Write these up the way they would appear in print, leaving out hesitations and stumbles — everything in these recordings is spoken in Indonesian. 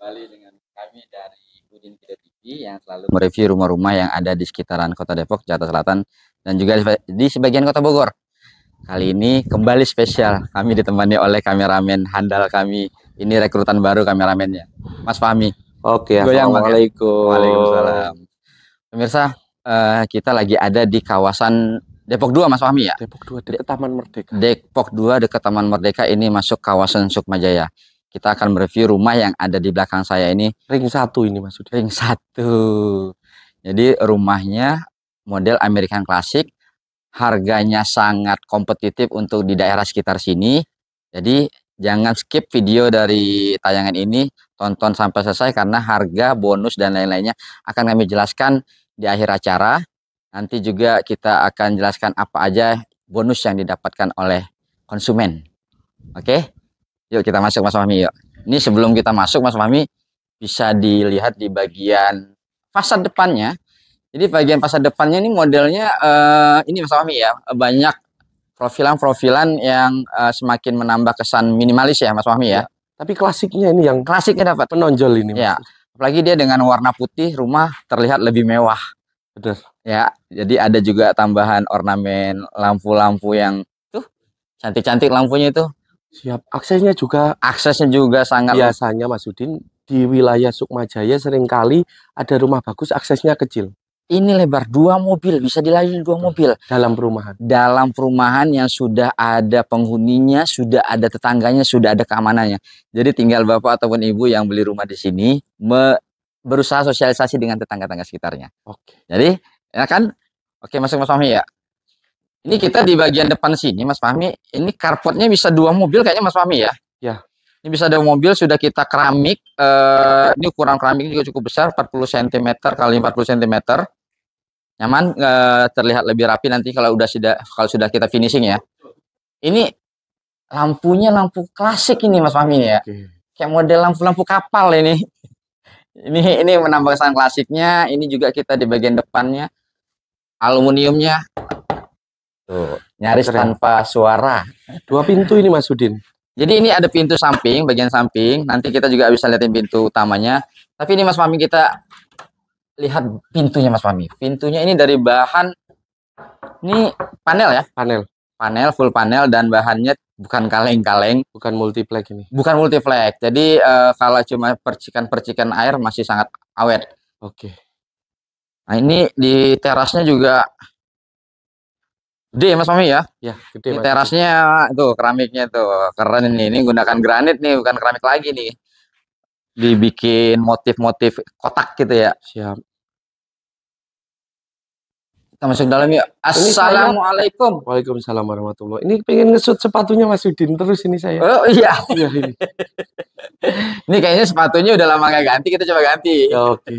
Kembali dengan kami dari Udin Video TV yang selalu mereview rumah-rumah yang ada di sekitaran Kota Depok, Jakarta Selatan, dan juga di sebagian Kota Bogor. Kali ini kembali spesial, kami ditemani oleh kameramen handal kami. Ini rekrutan baru kameramennya, Mas Fahmi. Oke, assalamualaikum. Waalaikumsalam. Pemirsa, kita lagi ada di kawasan Depok 2, Mas Fahmi ya? Depok 2 dekat Taman Merdeka. Depok 2 dekat Taman Merdeka, ini masuk kawasan Sukmajaya. Kita akan mereview rumah yang ada di belakang saya ini. Ring 1 ini Mas Udin. Ring 1. Jadi rumahnya model American Classic. Harganya sangat kompetitif untuk di daerah sekitar sini. Jadi jangan skip video dari tayangan ini. Tonton sampai selesai karena harga, bonus, dan lain-lainnya akan kami jelaskan di akhir acara. Nanti juga kita akan jelaskan apa aja bonus yang didapatkan oleh konsumen. Oke? Yuk kita masuk Mas Fahmi yuk. Ini sebelum kita masuk Mas Fahmi, bisa dilihat di bagian fasad depannya. Jadi bagian fasad depannya ini modelnya ini Mas Fahmi ya, banyak profilan-profilan yang semakin menambah kesan minimalis ya Mas Fahmi ya. Tapi klasiknya ini yang klasiknya dapat menonjol ini. Ya. Apalagi dia dengan warna putih, rumah terlihat lebih mewah. Betul. Ya, jadi ada juga tambahan ornamen lampu-lampu yang tuh cantik-cantik lampunya itu. Siap. Aksesnya juga sangat biasanya Mas Udin di wilayah Sukmajaya seringkali ada rumah bagus aksesnya kecil. Ini lebar 2 mobil, bisa dilalui 2 mobil dalam perumahan. Dalam perumahan yang sudah ada penghuninya, sudah ada tetangganya, sudah ada keamanannya. Jadi tinggal Bapak ataupun Ibu yang beli rumah di sini berusaha sosialisasi dengan tetangga-tetangga sekitarnya. Oke. Jadi, ya kan? Oke, masuk Mas Fahmi ya. Ini kita di bagian depan sini, Mas Fahmi. Ini carportnya bisa 2 mobil kayaknya, Mas Fahmi ya. Ya. Ini bisa 2 mobil, sudah kita keramik. Ini ukuran keramik juga cukup besar, 40 cm kali 40 cm. Nyaman, terlihat lebih rapi nanti kalau sudah kita finishing ya. Ini lampunya lampu klasik ini, Mas Fahmi ya. Oke. Kayak model lampu-lampu kapal ini. Ini menambah kesan klasiknya. Ini juga kita di bagian depannya aluminiumnya. Tuh, nyaris tanpa suara. 2 pintu ini Mas Udin. Jadi ini ada pintu samping, bagian samping. Nanti kita juga bisa lihatin pintu utamanya. Tapi ini Mas Fahmi, kita lihat pintunya Mas Fahmi. Pintunya ini dari bahan, ini panel ya? Panel, full panel, dan bahannya bukan kaleng-kaleng. Bukan multiplex ini. Bukan multiplex. Jadi kalau cuma percikan-percikan air masih sangat awet. Oke. Nah ini di terasnya juga gede Mas Fahmi ya. Ya, gede. Ini terasnya tuh keramiknya tuh keren ini. Ini gunakan granit nih, bukan keramik lagi nih. Dibikin motif-motif kotak gitu ya. Siap. Kita masuk dalam yuk. Assalamualaikum. Waalaikumsalam warahmatullahi. Ini pengen ngesut sepatunya Mas Udin terus ini saya. Oh iya. Iya ini. Ini kayaknya sepatunya udah lama gak ganti, kita coba ganti. Oke.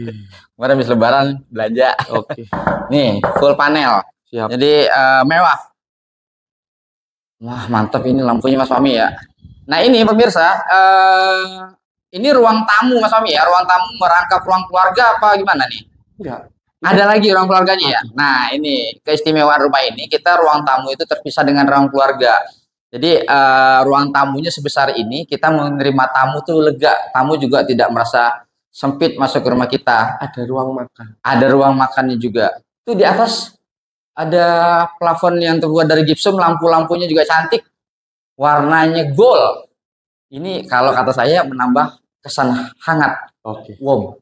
Kemarin habis lebaran belanja. Oke. Nih, full panel. Siap. Jadi mewah. Wah, mantap ini lampunya Mas Fahmi ya. Nah, ini pemirsa, ini ruang tamu Mas Fahmi ya. Ruang tamu merangkap ruang keluarga apa gimana nih? Enggak. Ada lagi ruang keluarganya ya. Nah, ini keistimewaan rumah ini, kita ruang tamu itu terpisah dengan ruang keluarga. Jadi ruang tamunya sebesar ini, kita menerima tamu tuh lega. Tamu juga tidak merasa sempit masuk ke rumah kita. Ada ruang makan. Ada ruang makannya juga. Itu di atas ada plafon yang terbuat dari gipsum, lampu-lampunya juga cantik. Warnanya gold. Ini kalau kata saya menambah kesan hangat. Oke. Wow.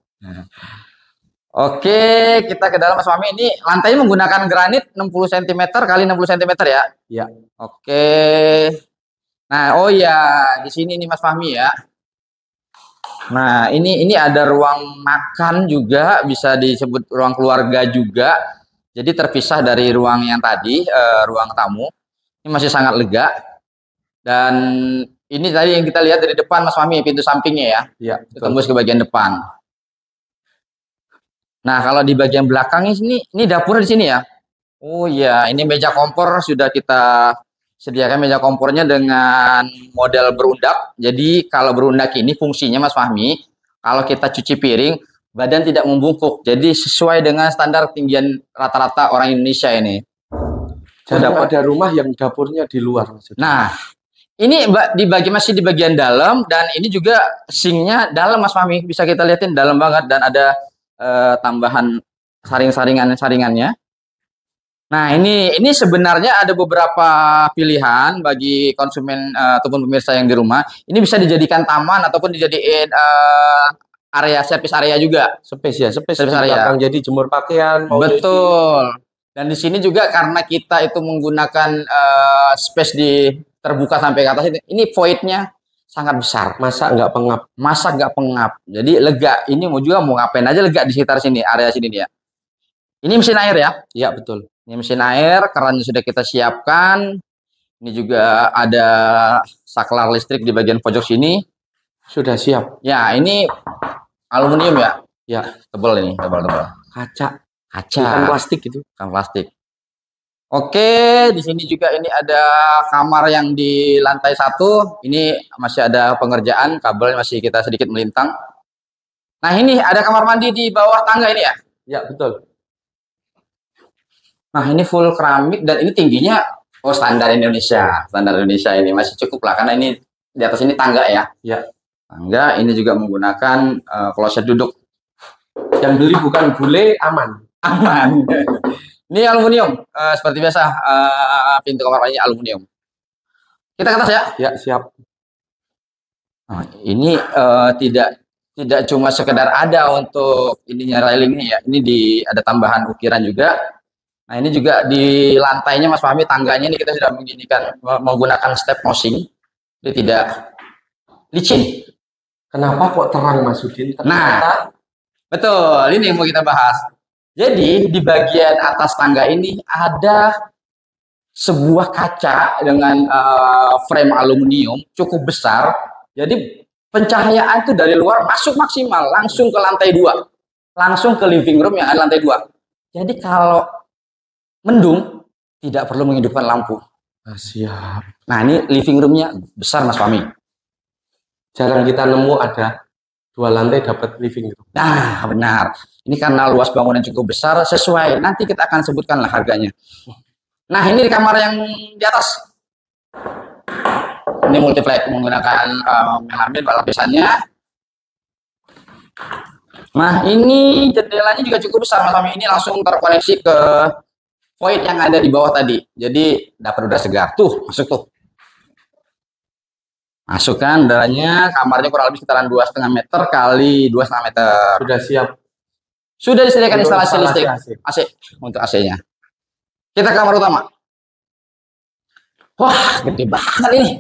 Oke, kita ke dalam Mas Fahmi. Ini lantainya menggunakan granit 60 cm kali 60 cm ya? Iya. Oke. Nah, oh ya, di sini nih Mas Fahmi ya. Nah, ini ada ruang makan juga, bisa disebut ruang keluarga juga. Jadi terpisah dari ruang yang tadi, ruang tamu. Ini masih sangat lega. Dan ini tadi yang kita lihat dari depan Mas Fahmi, pintu sampingnya ya. Iya. Tembus ke bagian depan. Nah, kalau di bagian belakangnya ini dapurnya di sini ya. Oh iya, ini meja kompor sudah kita sediakan meja kompornya dengan model berundak. Jadi kalau berundak ini fungsinya Mas Fahmi, kalau kita cuci piring, badan tidak membungkuk. Jadi sesuai dengan standar ketinggian rata-rata orang Indonesia ini. Jadi ada rumah yang dapurnya di luar maksudnya. Nah, Ini masih di bagian dalam, dan ini juga sinknya dalam Mas Fahmi, bisa kita lihatin dalam banget, dan ada tambahan saringannya. Nah, ini sebenarnya ada beberapa pilihan bagi konsumen ataupun pemirsa yang di rumah. Ini bisa dijadikan taman ataupun dijadiin area service area juga. Space Service di area. belakang, jadi jemur pakaian, mau nyuci. Betul. Dan di sini juga karena kita itu menggunakan space terbuka sampai ke atas, ini void-nya sangat besar. Masa nggak pengap. Jadi lega. Ini mau ngapain aja lega di sekitar sini, area sini dia. Ini mesin air ya? Iya, betul. Ini mesin air, kerannya sudah kita siapkan. Ini juga ada saklar listrik di bagian pojok sini. Sudah siap. Ya, ini aluminium ya? Ya. Tebal ini, tebal. Kaca. Bukan plastik gitu. Bukan plastik. Oke, di sini juga ini ada kamar yang di lantai 1. Ini masih ada pengerjaan, kabel masih kita sedikit melintang. Nah, ini ada kamar mandi di bawah tangga ini ya? Ya, betul. Nah, ini full keramik, dan ini tingginya standar Indonesia. Standar Indonesia ini masih cukup lah, karena ini di atas ini tangga ya. Ya. Tangga ini juga menggunakan kloset duduk. Yang beli bukan bule, aman. Ini aluminium, seperti biasa, pintu kamar mandinya aluminium. Kita ke atas ya? Ya, siap. Nah, ini tidak cuma sekedar ada untuk ininya railingnya ya. Ini ada tambahan ukiran juga. Nah, ini juga di lantainya Mas Fahmi, tangganya ini kita sudah menggunakan step mossing. Jadi tidak licin. Kenapa kok terang, Mas Udin? Nah, betul. Ini yang mau kita bahas. Jadi di bagian atas tangga ini ada sebuah kaca dengan frame aluminium cukup besar. Jadi pencahayaan itu dari luar masuk maksimal langsung ke lantai 2, langsung ke living room yang ada lantai 2. Jadi kalau mendung tidak perlu menghidupkan lampu. Siap. Nah, ini living roomnya besar Mas Fahmi. Jarang kita nemu ada 2 lantai dapat living room. Nah, benar. Ini karena luas bangunan cukup besar, sesuai. Nanti kita akan sebutkan lah harganya. Nah, ini di kamar yang di atas. Ini multiflex menggunakan melamin lapisannya. Nah, ini jendelanya juga cukup besar, Mas Fahmi. Ini langsung terkoneksi ke void yang ada di bawah tadi. Jadi dapat udara segar. Tuh, masuk tuh. Masukkan udaranya, kamarnya kurang lebih sekitaran 2,5 meter kali 2,5 meter. Sudah siap. Sudah disediakan instalasi listrik AC untuk AC-nya. Kita ke kamar utama. Wah, gede banget ini.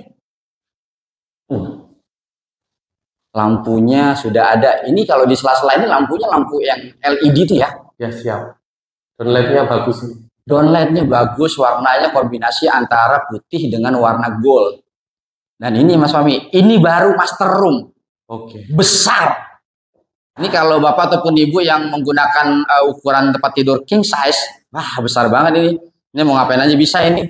Lampunya sudah ada. Ini kalau di sela-sela ini lampunya lampu yang LED itu ya? Ya, siap. Downlightnya bagus nih. Downlightnya bagus, warnanya kombinasi antara putih dengan warna gold. Dan ini Mas Fahmi, ini baru master room. Oke. Besar. Ini kalau Bapak ataupun Ibu yang menggunakan ukuran tempat tidur king size, wah besar banget ini. Ini mau ngapain aja bisa ini.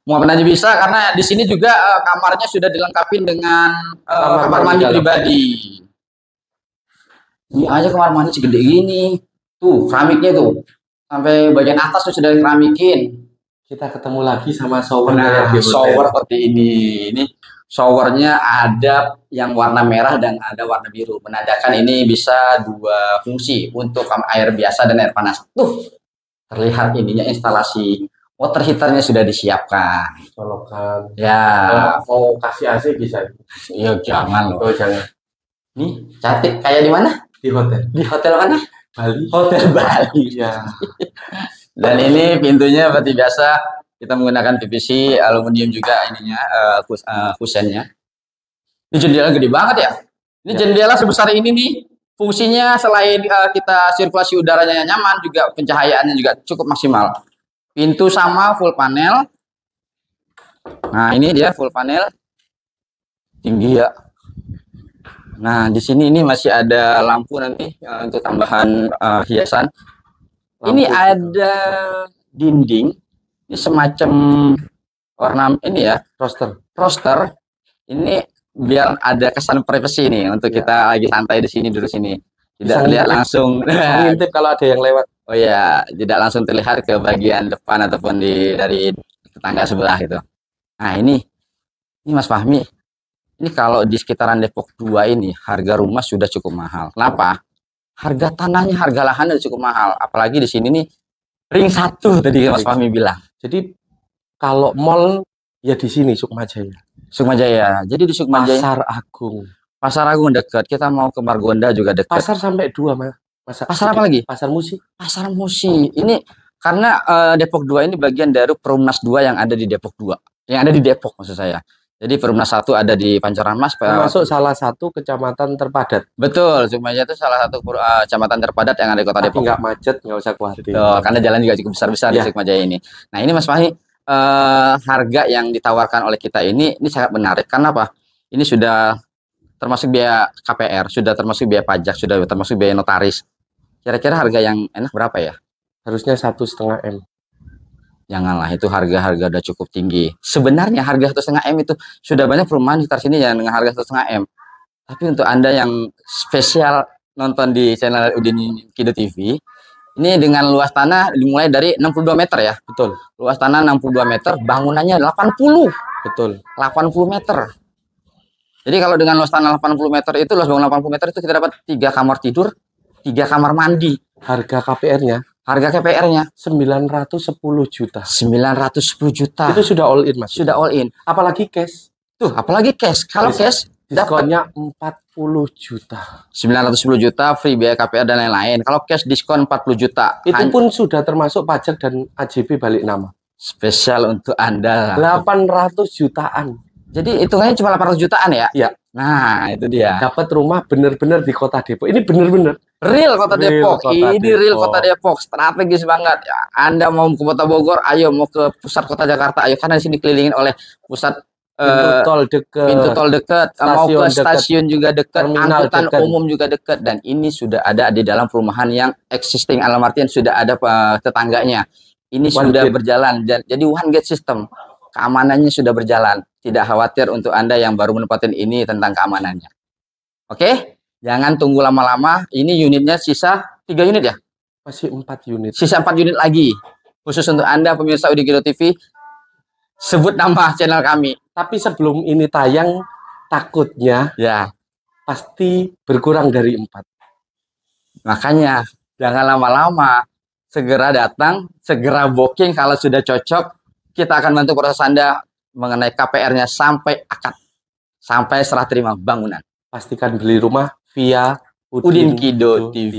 Mau ngapain aja bisa, karena di sini juga kamarnya sudah dilengkapi dengan kamar mandi pribadi. Ini aja kamar mandi segede gini. Tuh, keramiknya tuh. Sampai bagian atas tuh sudah keramikin. Kita ketemu lagi sama shower. Nah, shower seperti ini. Ini showernya ada yang warna merah dan ada warna biru, menandakan ini bisa 2 fungsi, untuk air biasa dan air panas. Tuh, terlihat ininya instalasi water heaternya sudah disiapkan. Colokan. Ya, mau kasih AC bisa. Iya, jangan loh. Oh, jangan. Nih, cantik kayak di mana? Di hotel. Di hotel mana? Bali. Hotel Bali. Ya. Dan ini pintunya seperti biasa. Kita menggunakan PVC, aluminium juga ininya, kusennya. Ini jendela gede banget ya. Ini jendela sebesar ini nih. Fungsinya selain kita sirkulasi udaranya nyaman, juga pencahayaannya juga cukup maksimal. Pintu sama full panel. Nah, ini dia full panel. Tinggi ya. Nah, di sini ini masih ada lampu nanti untuk tambahan hiasan. Lampu. Ini ada dinding. Ini semacam warna ini ya, roster. Ini biar ada kesan privasi nih untuk kita lagi santai di sini, duduk sini. Tidak terlihat langsung. Ngintip kalau ada yang lewat. Oh ya, tidak langsung terlihat ke bagian depan ataupun dari tetangga sebelah gitu. Nah, ini Ini Mas Fahmi, ini kalau di sekitaran Depok 2 ini harga rumah sudah cukup mahal. Kenapa? Harga tanahnya, harga lahannya cukup mahal. Apalagi di sini nih ring satu tadi Mas Fahmi bilang. Jadi kalau mall ya di sini Sukmajaya. Sukmajaya. Jadi di Sukmajaya. Pasar Agung. Pasar Agung dekat. Kita mau ke Margonda juga dekat. Pasar sampai 2 Mas. Pasar apa lagi? Pasar Musi. Pasar Musi. Ini karena Depok 2 ini bagian dari Perumnas 2 yang ada di Depok 2. Yang ada di Depok maksud saya. Jadi Perumnas 1 ada di Pancoran Mas. Termasuk salah satu kecamatan terpadat. Betul, Sukmajaya itu salah satu kecamatan terpadat yang ada di Kota Depok. Nggak macet, nggak usah khawatir. Karena jalan juga cukup besar-besar di Sukmajaya ini. Nah ini Mas Fahmi, harga yang ditawarkan oleh kita ini sangat menarik. Karena apa? Ini sudah termasuk biaya KPR, sudah termasuk biaya pajak, sudah termasuk biaya notaris. Kira-kira harga yang enak berapa ya? Harusnya 1,5 M. Janganlah, itu harga-harga udah cukup tinggi. Sebenarnya harga 1,5 M itu sudah banyak perumahan di sekitar sini yang dengan harga 1,5 M. Tapi untuk Anda yang spesial nonton di channel Udin Kido TV, ini dengan luas tanah dimulai dari 62 meter ya. Betul. Luas tanah 62 meter, bangunannya 80. Betul. 80 meter. Jadi kalau dengan luas tanah 80 meter itu, luas bangunan 80 meter itu kita dapat 3 kamar tidur, 3 kamar mandi. Harga KPR-nya? Harga KPR-nya 910 juta. 910 juta. Itu sudah all in, Mas. Sudah all in. Apalagi cash. Tuh, apalagi cash. Kalau cash diskonnya 40 juta. 910 juta free biaya KPR dan lain-lain. Kalau cash diskon 40 juta. Itu pun sudah termasuk pajak dan AJB balik nama. Spesial untuk Anda. 800 jutaan. Jadi hitungannya cuma 800 jutaan ya? Iya. Nah, itu dia. Dapat rumah bener-bener di Kota Depok. Ini bener-bener real Kota Depok. Ini real Kota Depok. Strategis banget. Ya, Anda mau ke Kota Bogor, ayo mau ke pusat Kota Jakarta, ayo karena di sini kelilingin oleh pusat pintu tol dekat, mau ke stasiun juga dekat, angkutan umum juga dekat, dan ini sudah ada di dalam perumahan yang existing, alam artian sudah ada tetangganya. Ini sudah berjalan, jadi one gate system. Keamanannya sudah berjalan. Tidak khawatir untuk Anda yang baru menempatin ini tentang keamanannya. Oke? Jangan tunggu lama-lama. Ini unitnya sisa 3 unit ya? Masih 4 unit. Sisa 4 unit lagi. Khusus untuk Anda pemirsa Udin Kido TV, sebut nama channel kami. Tapi sebelum ini tayang, takutnya ya pasti berkurang dari 4. Makanya jangan lama-lama. Segera datang, segera booking kalau sudah cocok. Kita akan bantu proses Anda mengenai KPR-nya sampai akad, sampai serah terima bangunan. Pastikan beli rumah via Udin Kido TV.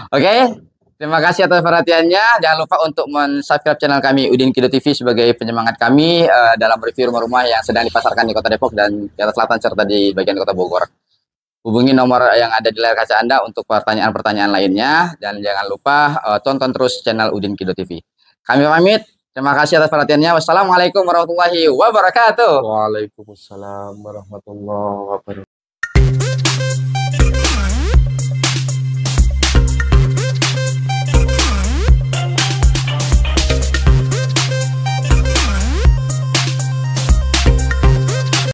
Oke, terima kasih atas perhatiannya. Jangan lupa untuk men-subscribe channel kami Udin Kido TV sebagai penyemangat kami dalam review rumah-rumah yang sedang dipasarkan di Kota Depok dan Jakarta Selatan serta di bagian Kota Bogor. Hubungi nomor yang ada di layar kaca Anda untuk pertanyaan-pertanyaan lainnya, dan jangan lupa tonton terus channel Udin Kido TV. Kami pamit. Terima kasih atas perhatiannya. Wassalamualaikum warahmatullahi wabarakatuh. Waalaikumsalam warahmatullahi wabarakatuh.